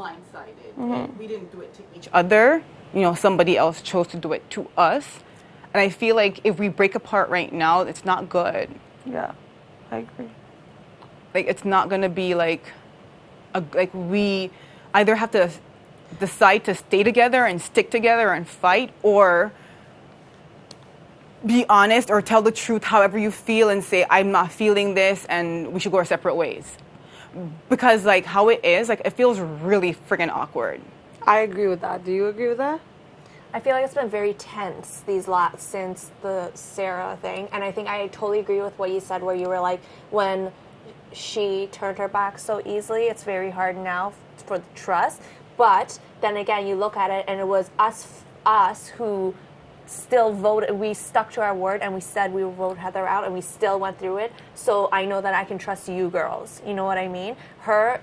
blindsided. And we didn't do it to each other. You know, somebody else chose to do it to us. And I feel like if we break apart right now, it's not good. Yeah, I agree. Like, it's not going to be like we either have to decide to stay together and stick together and fight, or be honest or tell the truth however you feel and say, I'm not feeling this and we should go our separate ways. Because, like, how it is, like, it feels really friggin' awkward. I agree with that. Do you agree with that? I feel like it's been very tense since the Sarah thing, and I think I totally agree with what you said, where you were like, when she turned her back so easily, it's very hard now for the trust. But then again, you look at it, and it was us who still voted. We stuck to our word, and we said we would vote Heather out, and we still went through it. So I know that I can trust you girls. You know what I mean? Her,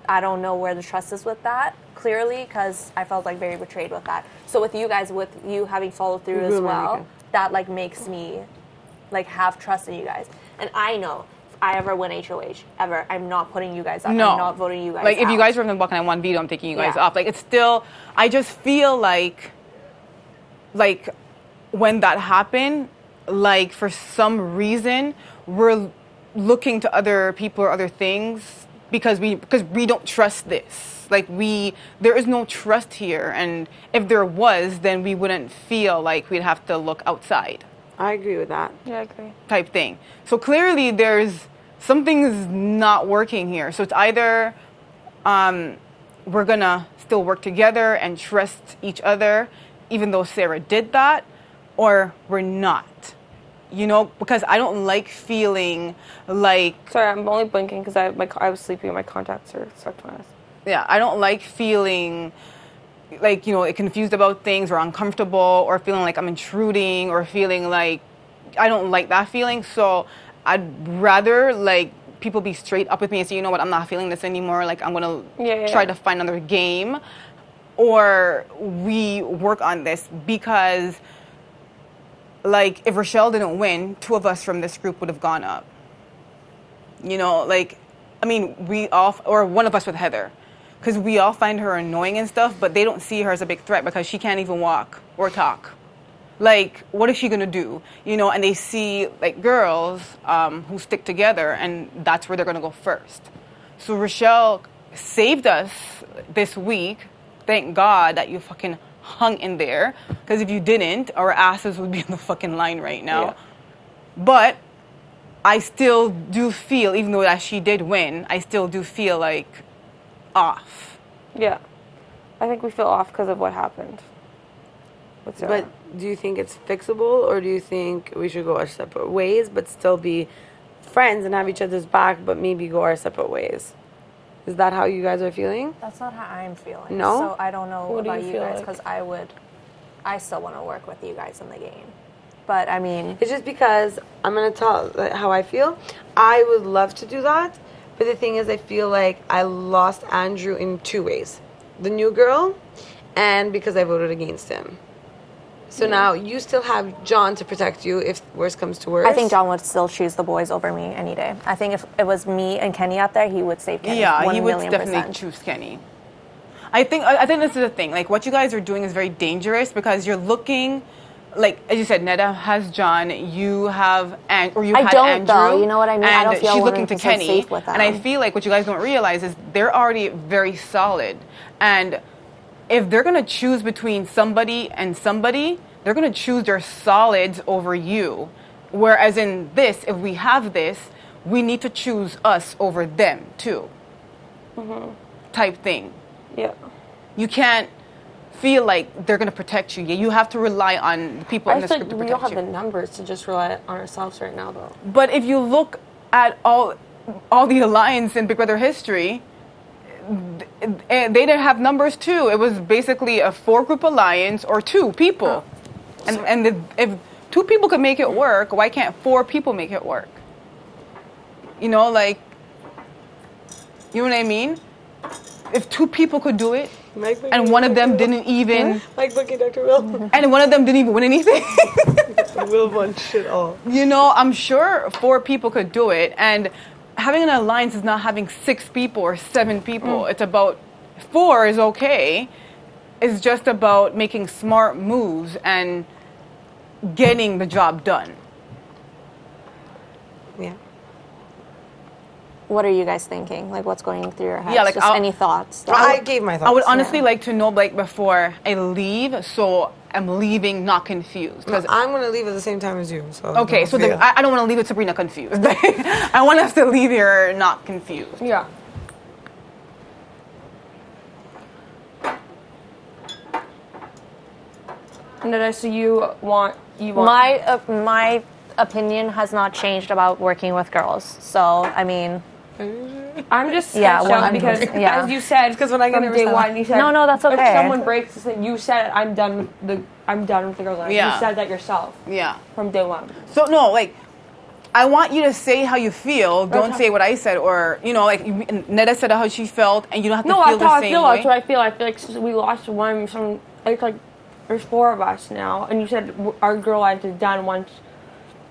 I don't know where the trust is with that, clearly, because I felt like very betrayed with that. So with you guys, with you having followed through as well, that like makes me like have trust in you guys. And I know if I ever win HOH, ever, I'm not putting you guys up. No. I'm not voting you guys like, out. if you guys were going to walk and I won veto, I'm taking you guys off. Like, it's still, I just feel like when that happened, like, for some reason, we're looking to other people or other things because we don't trust this. Like, there is no trust here, and if there was, then we wouldn't feel like we'd have to look outside. I agree with that. Yeah, I agree. Type thing. So clearly, something's not working here. So it's either we're gonna still work together and trust each other, even though Sarah did that, or we're not. You know, because I don't like feeling like... Sorry, I'm only blinking because I was sleeping and my contacts are stuck to my eyes. Yeah, I don't like feeling like, you know, confused about things or uncomfortable or feeling like I'm intruding or feeling like... I don't like that feeling, so I'd rather, like, people be straight up with me and say, you know what, I'm not feeling this anymore. Like, I'm going to try to find another game, or we work on this, because... like, if Rochelle didn't win, 2 of us from this group would have gone up. You know, like, I mean, or one of us with Heather. Because we all find her annoying and stuff, but they don't see her as a big threat because she can't even walk or talk. Like, what is she going to do? You know, and they see, like, girls who stick together, and that's where they're going to go first. So Rochelle saved us this week. Thank God that you fucking hung in there, because if you didn't, our asses would be on the fucking line right now. Yeah. But I still do feel, even though that she did win, I still do feel like off. Yeah, I think we feel off because of what happened. But do you think it's fixable, or do you think we should go our separate ways but still be friends and have each other's back, but maybe go our separate ways? Is that how you guys are feeling? That's not how I'm feeling. No? So I don't know What about do you you guys, feel because I still want to work with you guys in the game. But I mean, it's just because I'm going to tell how I feel. I would love to do that. But the thing is, I feel like I lost Andrew in 2 ways. The new girl, and because I voted against him. So now you still have John to protect you if worse comes to worse. I think John would still choose the boys over me any day. I think if it was me and Kenny out there, he would save Kenny. Yeah, 1 he would million definitely %. choose Kenny. I think this is the thing. Like, what you guys are doing is very dangerous, because you're looking, like, as you said, Neda has John, you have Andrew. I don't, though. You know what I mean? I don't feel she's looking to 100% Kenny. safe with them. And I feel like what you guys don't realize is they're already very solid. And if they're going to choose between somebody and somebody, they're going to choose their solids over you. Whereas in this, if we have this, we need to choose us over them, too. Mm-hmm. Type thing. Yeah. You can't feel like they're going to protect you. You have to rely on the people in this group to protect you. We don't have the numbers to just rely on ourselves right now, though. But if you look at all the alliance in Big Brother history, they didn't have numbers too. It was basically a 4-group alliance or 2 people. If 2 people could make it work, why can't 4 people make it work? You know, like, you know what I mean? If 2 people could do it, and one of them didn't even... Like looking Dr. Will. And one of them didn't even win anything. Will won shit all. You know, I'm sure 4 people could do it. And having an alliance is not having 6 people or 7 people. It's about 4 is okay. It's just about making smart moves and getting the job done. Yeah. What are you guys thinking? Like, what's going through your head? Yeah, like, just any thoughts? I gave my thoughts. I would honestly like to know, like, before I leave, so I'm leaving not confused. Because I'm going to leave at the same time as you. So Okay, so I don't want to leave with Sabrina confused. I want us to leave here not confused. Yeah. And then so you want My opinion has not changed about working with girls. So, I mean... I'm just Yeah, shocked because, yeah. as you said, Because when I get from nervous, day one, you said No, that's okay. If someone breaks, you said I'm done with the girls. Yeah. You said that yourself Yeah. from day one. So, no, like, I want you to say how you feel. Don't say what I said. Or, you know, like, Neda said how she felt, and you don't have to No, feel that's how the I same feel. way. That's what I feel. I feel like we lost one. Like there's 4 of us now, and you said our girl lines is done once.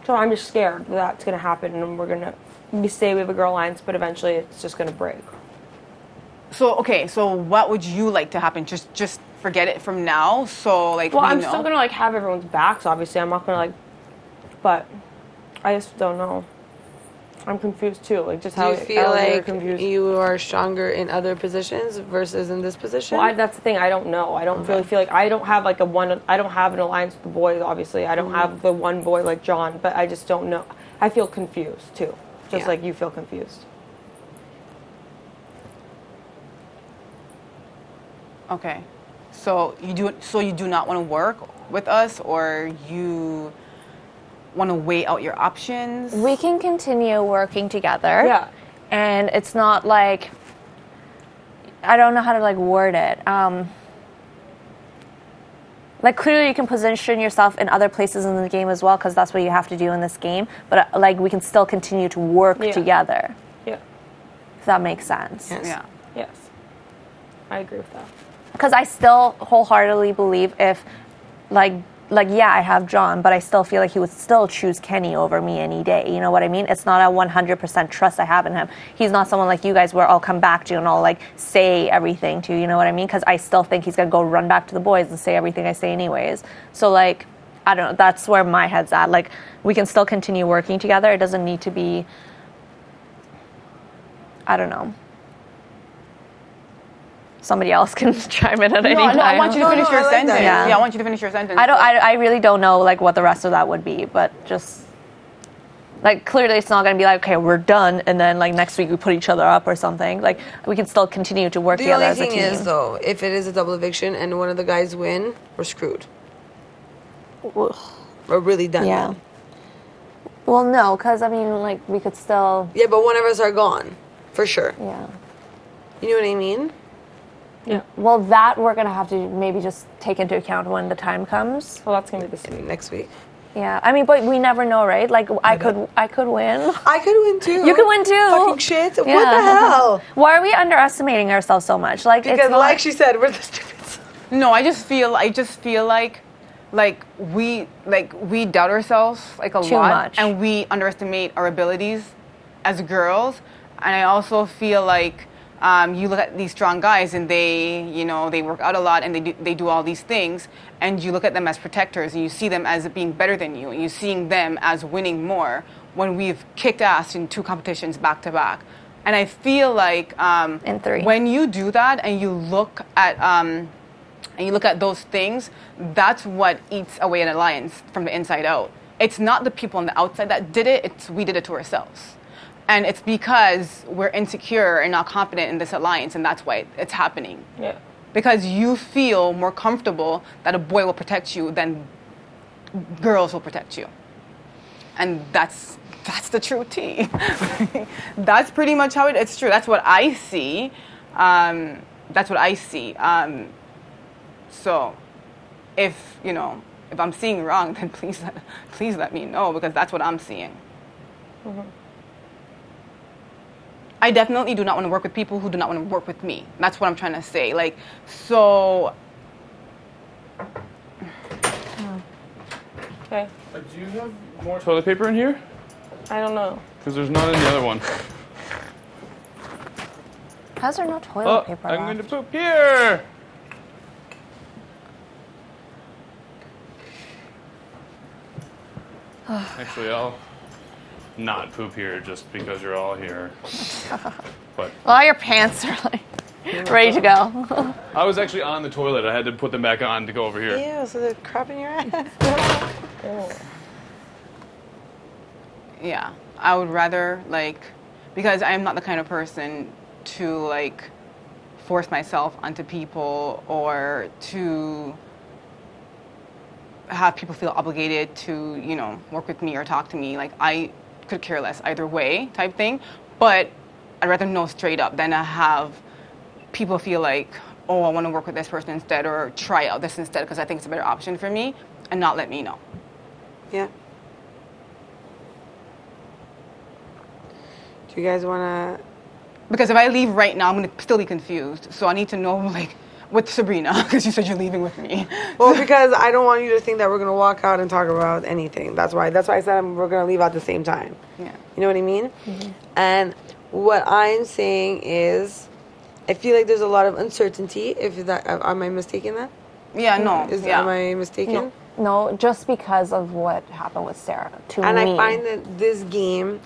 So I'm just scared that's gonna happen, and we say we have a girl lines, but eventually it's just gonna break. So, okay, so what would you like to happen? Just forget it from now? So, like, Well, we I'm know. still gonna like have everyone's backs. Obviously, I'm not gonna like, but I just don't know. I'm confused too. Like just Do how you feel you're like confused. you are stronger in other positions versus in this position? Well, that's the thing. I don't know. I don't really feel like I don't have like I don't have an alliance with the boys. Obviously, I don't have the one boy like John. But I just don't know. I feel confused too, just Yeah. like you feel confused. Okay. So you do not want to work with us, or you want to weigh out your options? We can continue working together. Yeah. And it's not like, I don't know how to like word it. Like clearly you can position yourself in other places in the game as well, because that's what you have to do in this game. But like we can still continue to work together. Yeah. If that makes sense. Yes. Yeah. Yes. I agree with that. Because I still wholeheartedly believe if, like yeah, I have John, but I still feel like he would still choose Kenny over me any day. You know what I mean? It's not a 100% trust I have in him. He's not someone like you guys where I'll come back to you and I'll like say everything to you. You know what I mean? Because I still think he's gonna go run back to the boys and say everything I say anyways. So like, I don't know. That's where my head's at. Like, we can still continue working together. It doesn't need to be. I don't know. Somebody else can chime in at any time. No, I want you to finish your I like sentence. that. Yeah, I want you to finish your sentence. I really don't know like what the rest of that would be, but just like clearly it's not going to be like, okay, we're done, and then like next week we put each other up or something. Like we can still continue to work The together only as a thing team. is, though, if it is a double eviction and one of the guys win, we're screwed. We're really done. Yeah. then. Well, no, because I mean, like we could still. Yeah, but one of us are gone, for sure. Yeah. You know what I mean? Yeah. Well, that we're gonna have to maybe just take into account when the time comes. Well, that's gonna be this week. Next week. Yeah, I mean, but we never know, right? Like I could win. I could win too. You could win too. Fucking shit. What Yeah. the hell? Why are we underestimating ourselves so much? Like it's Because, not, like she said, we're the stupids. No, I just feel like we doubt ourselves like a Too lot, much. and we underestimate our abilities as girls. And I also feel like you look at these strong guys, and they work out a lot, and they do all these things, and you look at them as protectors, and you see them as being better than you, and you're seeing them as winning more when we've kicked ass in 2 competitions back to back. And I feel like In 3. when you do that and you look at those things, that's what eats away an alliance from the inside out. It's not the people on the outside that did it, we did it to ourselves. And it's because we're insecure and not confident in this alliance, and that's why it's happening. Yeah. Because you feel more comfortable that a boy will protect you than girls will protect you. And that's the true tea. That's pretty much how it's true. That's what I see. So if I'm seeing wrong, then please let me know, because that's what I'm seeing. Mm-hmm. I definitely do not want to work with people who do not want to work with me. That's what I'm trying to say. Like, so. Okay. Do you have more toilet paper in here? I don't know. Because there's not in the other one. How is there no toilet Oh, paper I'm left? going to poop here. Actually, I'll not poop here just because you're all here. But Well, your pants are like ready to go. I was actually on the toilet. I had to put them back on to go over here. Ew, so they're crap in your ass. Yeah, I would rather because I am not the kind of person to force myself onto people or to have people feel obligated to work with me or talk to me. I could care less either way type thing, but I'd rather know straight up than to have people feel like, oh, I want to work with this person instead or try out this instead because I think it's a better option for me and not let me know. Yeah. Do you guys want to... Because if I leave right now, I'm going to still be confused. So I need to know, with Sabrina, because you said you're leaving with me. Well, because I don't want you to think that we're going to walk out and talk about anything. That's why I said we're going to leave at the same time. Yeah. You know what I mean? Mm-hmm. And what I'm saying is, I feel like there's a lot of uncertainty. Am I mistaken that? Yeah, no. Am I mistaken? No, just because of what happened with Sarah. And I find that this game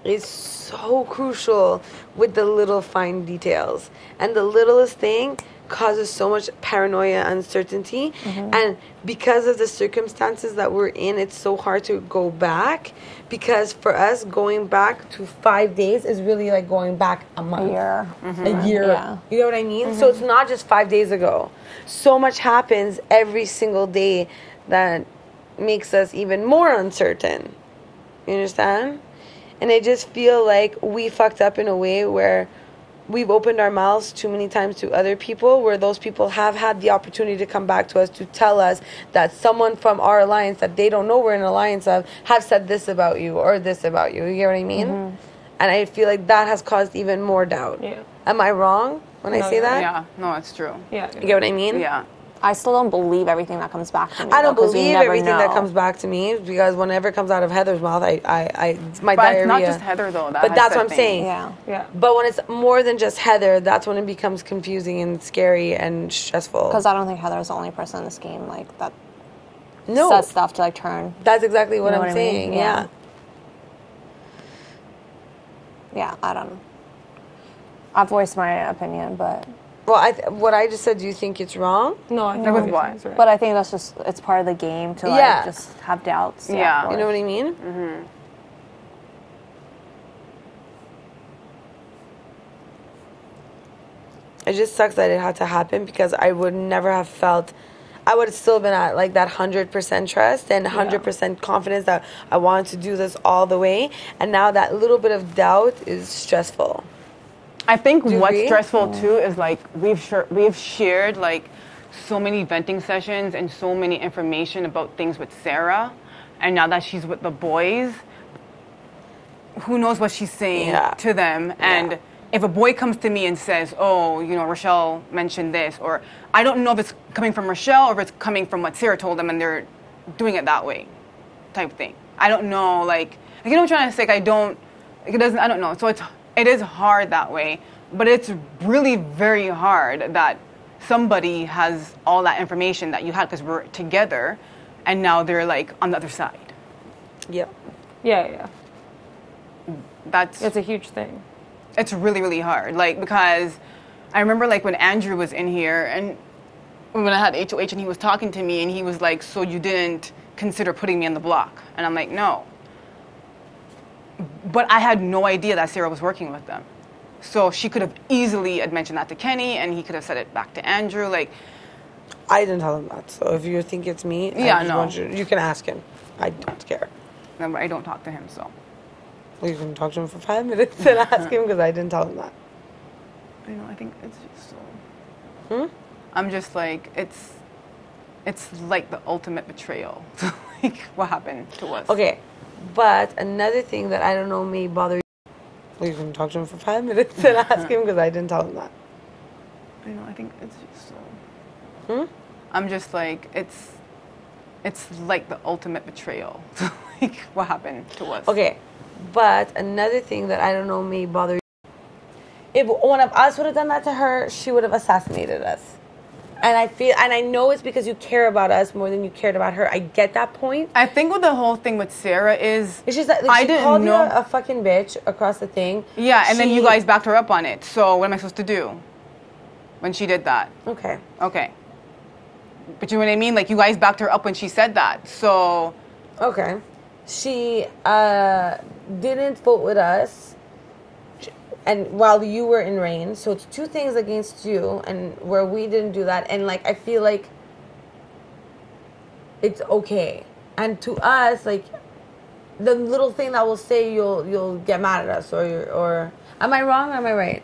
is so crucial with the little fine details. And the littlest thing causes so much paranoia, uncertainty. Mm-hmm. And because of the circumstances that we're in, it's so hard to go back. Because for us, going back to 5 days is really like going back a month. A year. Mm-hmm. A year. Yeah. You know what I mean? Mm-hmm. So it's not just 5 days ago. So much happens every single day that makes us even more uncertain. You understand? And I just feel like we fucked up in a way where we've opened our mouths too many times to other people, where those people have had the opportunity to come back to us to tell us that someone from our alliance that they don't know we're in an alliance of have said this about you or this about you. You get what I mean? Mm-hmm. And I feel like that has caused even more doubt. Yeah. Am I wrong when I say that? Yeah. No, it's true. Yeah. You get what I mean? Yeah. I still don't believe everything that comes back to me. I don't believe everything that comes back to me because whenever it comes out of Heather's mouth, my but diarrhea. It's not just Heather though. But that's what I'm saying. Yeah. But when it's more than just Heather, that's when it becomes confusing and scary and stressful. Because I don't think Heather's the only person in this game that says stuff to turn. That's exactly what I'm saying. Mean? Yeah. Yeah, I don't know. I've voiced my opinion, but. Well, what I just said, do you think it's wrong? No, I think it was what? Right. But I think that's it's part of the game to just have doubts. Yeah. You know what I mean? Mm-hmm. It just sucks that it had to happen because I would never have felt... I would have still been at that 100% trust and 100% confidence that I wanted to do this all the way. And now that little bit of doubt is stressful. I think what's stressful too is we've shared so many venting sessions and so many information about things with Sarah, and now that she's with the boys, who knows what she's saying to them. And if a boy comes to me and says, oh, Rochelle mentioned this, or I don't know if it's coming from Rochelle or if it's coming from what Sarah told them and they're doing it that way type thing. I don't know, you know what I'm trying to say? I don't know. So it is hard that way, but it's really very hard that somebody has all that information that you had because we're together, and now they're on the other side. Yeah. Yeah. It's a huge thing. It's really, really hard. Because I remember when Andrew was in here and when I had HOH and he was talking to me and he was like, so you didn't consider putting me on the block? And I'm like, no. But I had no idea that Sarah was working with them. So she could have easily had mentioned that to Kenny, and he could have said it back to Andrew. I didn't tell him that. So if you think it's me, you can ask him. I don't care. Remember, I don't talk to him, so. Well, you can talk to him for 5 minutes and ask him because I didn't tell him that. I know, I think it's just so... I'm just it's the ultimate betrayal. What happened to us. Okay. But another thing that I don't know may bother you. Well, you can talk to him for 5 minutes and ask him because I didn't tell him that. I know, I think it's just so... I'm just it's the ultimate betrayal. What happened to us. Okay. But another thing that I don't know may bother you. if one of us would have done that to her, she would have assassinated us. And I know it's because you care about us more than you cared about her. I get that point. I think what the whole thing with Sarah is, It's just that I she didn't called know. you a fucking bitch across the thing. Yeah, and then you guys backed her up on it. So what am I supposed to do when she did that? Okay. Okay. But you know what I mean? Like, you guys backed her up when she said that. So... Okay. She didn't vote with us, and while you were in reign, so it's two things against you, and where we didn't do that, and like I feel like it's okay, and to us, like the little thing that will say you'll get mad at us, or am I wrong or am I right?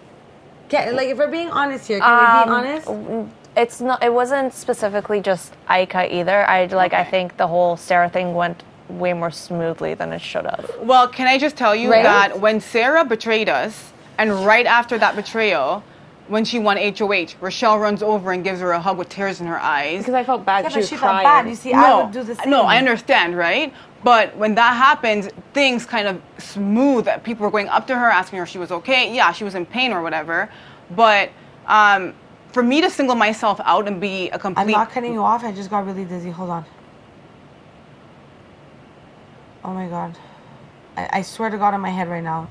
Like if we're being honest here, can we be honest? It's not. It wasn't specifically just Aika either. I think the whole Sarah thing went way more smoothly than it should have. Well, can I just tell you that when Sarah betrayed us, and right after that betrayal, when she won HOH, Rochelle runs over and gives her a hug with tears in her eyes. Because I felt bad. Yeah, She but was she felt crying. bad. You see, I would do the same. No, I understand, right? But when that happens, things kind of smooth. People were going up to her, asking her if she was okay. Yeah, she was in pain or whatever. But for me to single myself out and be a complete... I'm not cutting you off. I just got really dizzy. Hold on. Oh my God. I swear to God in my head right now.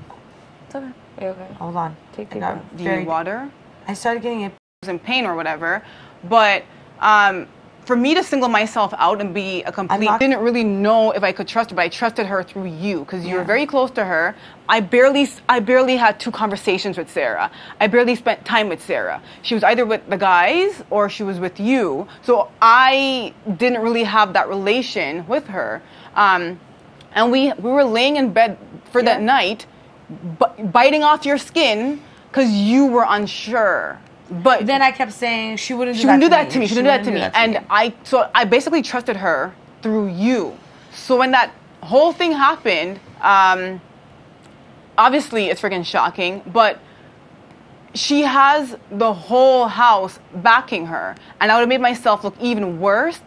It's okay. Okay. Hold on. Take I deep got breath. Do you need water? I started getting it. In pain or whatever. But for me to single myself out and be a complete... I didn't really know if I could trust her, but I trusted her through you because you were very close to her. I barely had 2 conversations with Sarah. I barely spent time with Sarah. She was either with the guys or she was with you. So I didn't really have that relation with her. And we were laying in bed for that night, biting off your skin because you were unsure. But then I kept saying she wouldn't do that to me. She wouldn't do that to me. And I basically trusted her through you. So when that whole thing happened, obviously it's freaking shocking, but she has the whole house backing her. And I would have made myself look even worse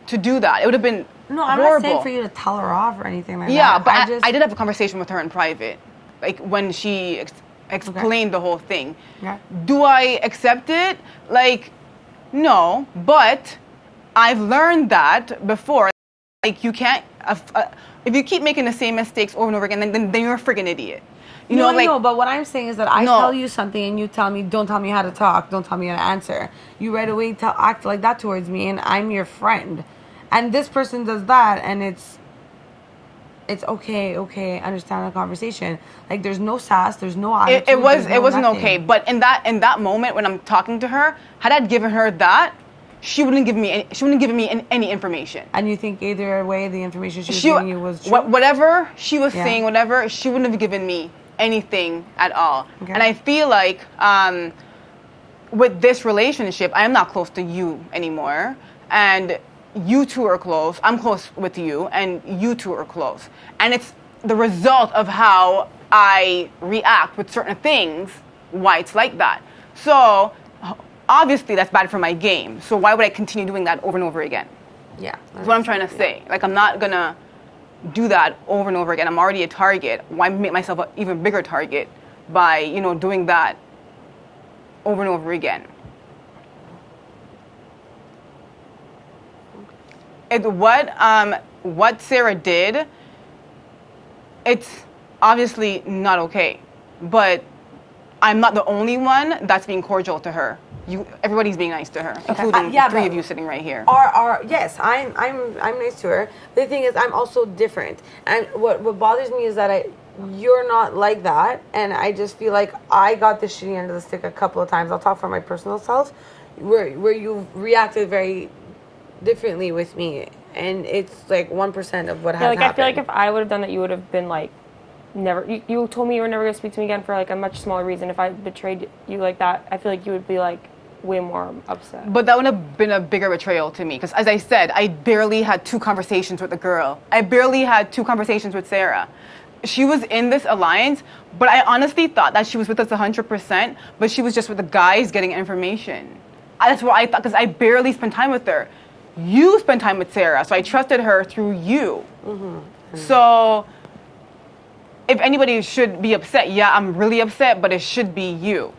to do that. It would have been I'm horrible. not saying for you to tell her off or anything like that. Yeah, but I did have a conversation with her in private, like when she explained the whole thing. Yeah. Do I accept it? Like, no, but I've learned that before. Like, you can't, if you keep making the same mistakes over and over again, then you're a freaking idiot. You know, I know, but what I'm saying is that I tell you something and you tell me, don't tell me how to talk, don't tell me how to answer. You right away act like that towards me, and I'm your friend. And this person does that, and it's okay, understand the conversation. Like, there's no sass, there's no attitude. It wasn't okay. But in that moment when I'm talking to her, had I given her that, she wouldn't give me any information. And you think either way, the information she was giving you was true? Whatever she was saying, whatever, she wouldn't have given me anything at all. Okay. And I feel like with this relationship, I am not close to you anymore, and you two are close. I'm close with you, and you two are close. And it's the result of how I react with certain things, why it's like that. So obviously that's bad for my game. So why would I continue doing that over and over again? Yeah. That's what I'm trying to say. Like, I'm not gonna do that over and over again. I'm already a target. Why make myself an even bigger target by, doing that over and over again? What Sarah did, it's obviously not okay. But I'm not the only one that's being cordial to her. Everybody's being nice to her, including the 3 of you sitting right here. Yes, I'm nice to her. The thing is, I'm also different, and what bothers me is that you're not like that, and I just feel like I got the shitty end of the stick a couple of times. I'll talk for my personal self, where you reacted very differently with me, and it's like 1% of what happened. I feel like if I would have done that, you would have been like, never. You told me you were never gonna speak to me again for like a much smaller reason. If I betrayed you like that, I feel like you would be like way more upset. But that would have been a bigger betrayal to me, because as I said, I barely had 2 conversations with the girl. I barely had 2 conversations with Sarah. She was in this alliance, but I honestly thought that she was with us 100%, but she was just with the guys getting information. That's what I thought, because I barely spent time with her. You spent time with Sarah, so I trusted her through you. Mm-hmm. So if anybody should be upset, yeah, I'm really upset, but it should be you.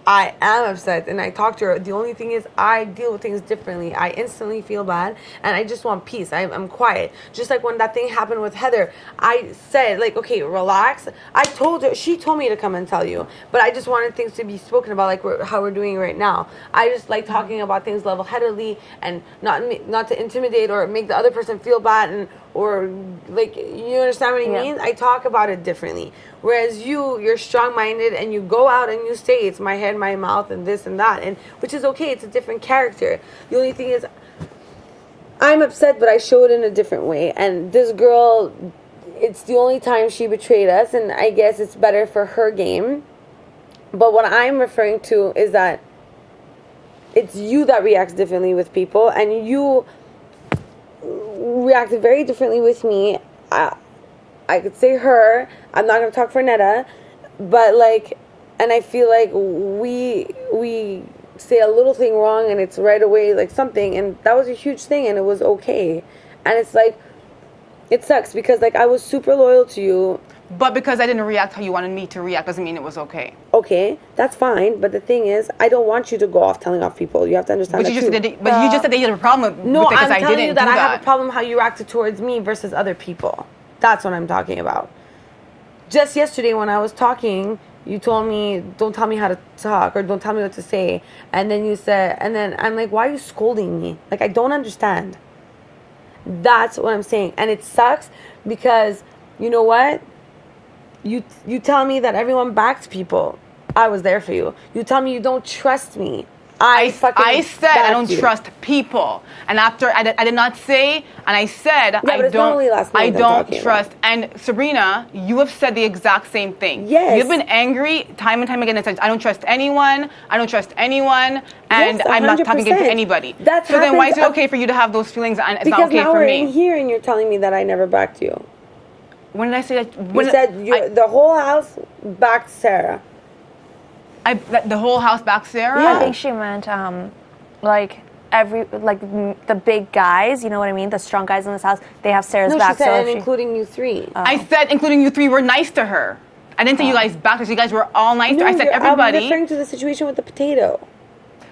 I am upset and I talk to her. The only thing is I deal with things differently. I instantly feel bad and I just want peace. I'm quiet. Just like when that thing happened with Heather, I said, like, okay, relax. I told her, she told me to come and tell you, but I just wanted things to be spoken about, like how we're doing right now. I just like talking about things level-headedly and not to intimidate or make the other person feel bad, and or like, you understand what I mean? I talk about it differently. Whereas you're strong-minded and you go out and you say it's my head, my mouth, and this and that, and which is okay. It's a different character. The only thing is, I'm upset, but I show it in a different way. And this girl, it's the only time she betrayed us, and I guess it's better for her game. But what I'm referring to is that it's you that reacts differently with people, and you reacted very differently with me. I could say her. I'm not going to talk for Netta. But, like, and I feel like we say a little thing wrong and it's right away, like, something. And that was a huge thing and it was okay. And it's like, it sucks because, like, I was super loyal to you. But because I didn't react how you wanted me to react doesn't mean it was okay. Okay, that's fine. But the thing is, I don't want you to go off telling off people. You have to understand But that you just too. did, but you just said that you had a problem with it because I'm I telling didn't you that do I that. have a problem how you reacted towards me versus other people. That's what I'm talking about. Just yesterday when I was talking, you told me, don't tell me how to talk or don't tell me what to say. And then you said, and then I'm like, why are you scolding me? Like, I don't understand. That's what I'm saying. And it sucks because, you know what? You tell me that everyone backed people. I was there for you. You tell me you don't trust me. I said I don't trust people, and after I did not say, and I said I don't trust. And Sabrina, you have said the exact same thing. Yes, you've been angry time and time again and said I don't trust anyone. I don't trust anyone, and yes, I'm not talking to anybody. So then why is it okay for you to have those feelings and it's not okay for me? Because now we're in here and you're telling me that I never backed you. When did I say that? You said the whole house backed Sarah. The whole house backed Sarah? Yeah. I think she meant like the big guys, you know what I mean? The strong guys in this house, they have Sarah's back. She said including you three. I said including you three were nice to her. I didn't say you guys backed her. So you guys were all nice to her. I said everybody. I'm referring to the situation with the potato.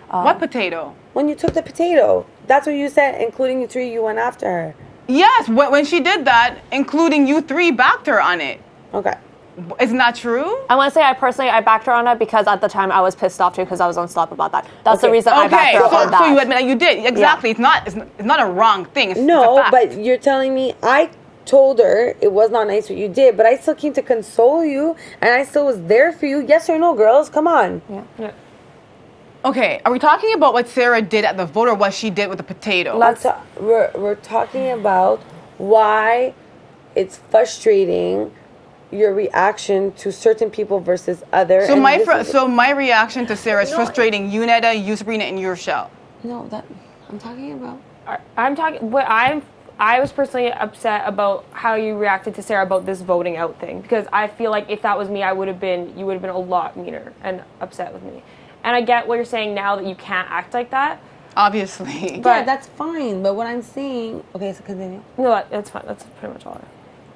What potato? When you took the potato. That's what you said, including you three, you went after her. Yes, when she did that, including you three backed her on it. Okay. Isn't that true? I want to say I backed her on it because at the time I was pissed off too because I was on stop about that. That's the reason I backed her on that. So you admit that you did. Exactly. Yeah. It's not a wrong thing. It's a fact. But you're telling me I told her it was not nice what you did, but I still came to console you and I still was there for you. Yes or no, girls? Come on. Yeah. Okay, are we talking about what Sarah did at the vote or what she did with the potato? We're talking about why it's frustrating your reaction to certain people versus others. So my reaction to Sarah is frustrating you, Netta, you, Sabrina, and your Shell. No, that I'm talking about. I was personally upset about how you reacted to Sarah about this voting out thing because I feel like if that was me, you would have been a lot meaner and upset with me. And I get what you're saying now that you can't act like that. Obviously. But yeah, that's fine. But what I'm saying, okay, so continue. No, that's fine. That's pretty much all.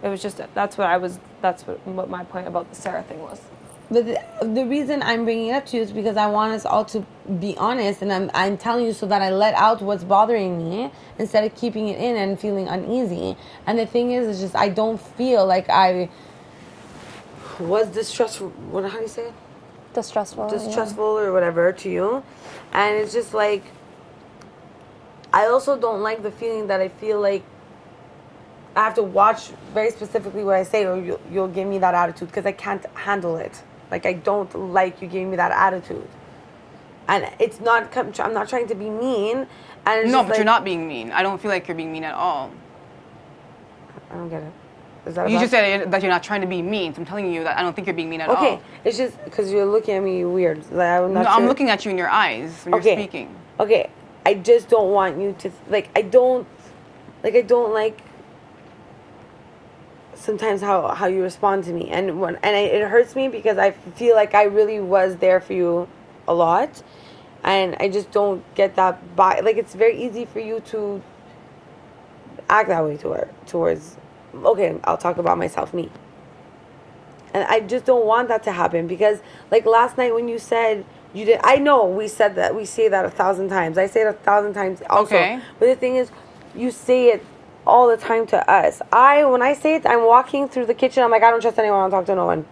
It was just that's what my point about the Sarah thing was. But the reason I'm bringing it up to you is because I want us all to be honest, and I'm telling you so that I let out what's bothering me instead of keeping it in and feeling uneasy. And the thing is just I don't feel like I was distrustful. How do you say it? Distrustful or whatever to you. And it's just like I also don't like the feeling that I feel like I have to watch very specifically what I say or you'll give me that attitude because I can't handle it. Like I don't like you giving me that attitude. And it's not, I'm not trying to be mean. And it's but you're not being mean. I don't feel like you're being mean at all. I don't get it. You just said that you're not trying to be mean. So I'm telling you that I don't think you're being mean at all. Okay, it's just because you're looking at me weird. Like, I'm looking at you in your eyes when you're speaking. Okay, I just don't want you to I don't like sometimes how you respond to me, and it hurts me because I feel like I really was there for you a lot, and I just don't get that like it's very easy for you to act that way towards. Okay, I'll talk about myself, me. And I just don't want that to happen because, like, last night when you said You did. I know we said that. We say that 1,000 times. I say it 1,000 times also. Okay. But the thing is, you say it all the time to us. When I say it, I'm walking through the kitchen. I'm like, I don't trust anyone. I don't talk to no one.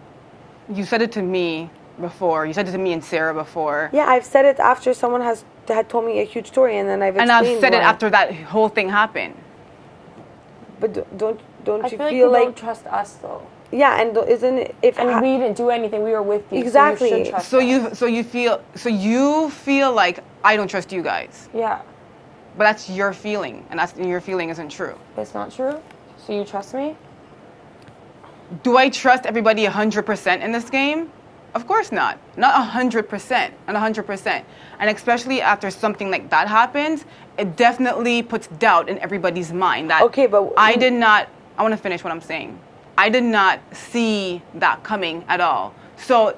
You said it to me before. You said it to me and Sarah before. Yeah, I've said it after someone had told me a huge story, and then I've explained And I've said it why. after that whole thing happened. But don't I you feel like feel you like don't trust us though. yeah? And isn't it if And we didn't do anything. We were with you. Exactly. So you should trust So us. you feel like I don't trust you guys. Yeah. But that's your feeling, and your feeling isn't true. It's not true. So you trust me? Do I trust everybody 100% in this game? Of course not. Not 100%. Not 100%. And especially after something like that happens, it definitely puts doubt in everybody's mind. That Okay, but I want to finish what I'm saying. I did not see that coming at all. So